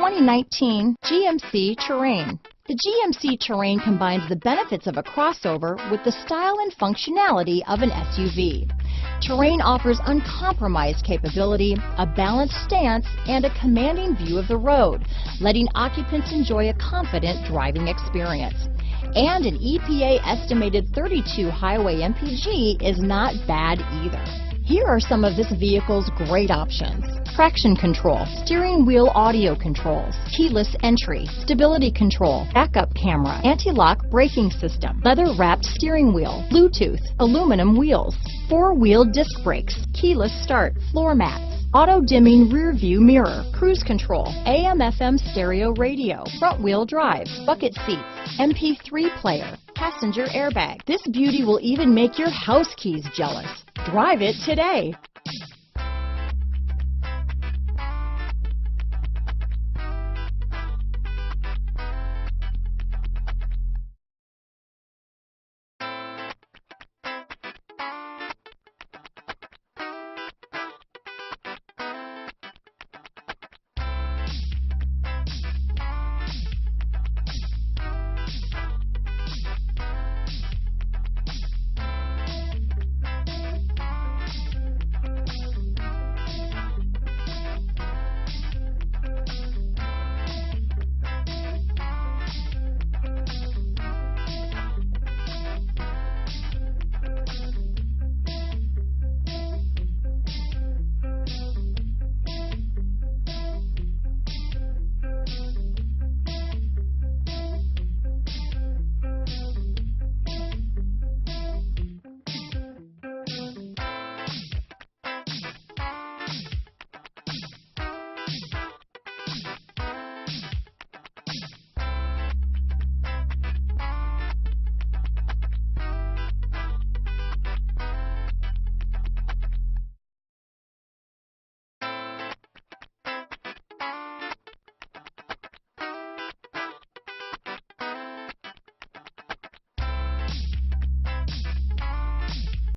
2019 GMC Terrain. The GMC Terrain combines the benefits of a crossover with the style and functionality of an SUV. Terrain offers uncompromised capability, a balanced stance, and a commanding view of the road, letting occupants enjoy a confident driving experience. And an EPA estimated 32 highway MPG is not bad either. Here are some of this vehicle's great options: traction control, steering wheel audio controls, keyless entry, stability control, backup camera, anti-lock braking system, leather-wrapped steering wheel, Bluetooth, aluminum wheels, four-wheel disc brakes, keyless start, floor mats, auto-dimming rear view mirror, cruise control, AM/FM stereo radio, front-wheel drive, bucket seats, MP3 player, passenger airbag. This beauty will even make your house keys jealous. Drive it today.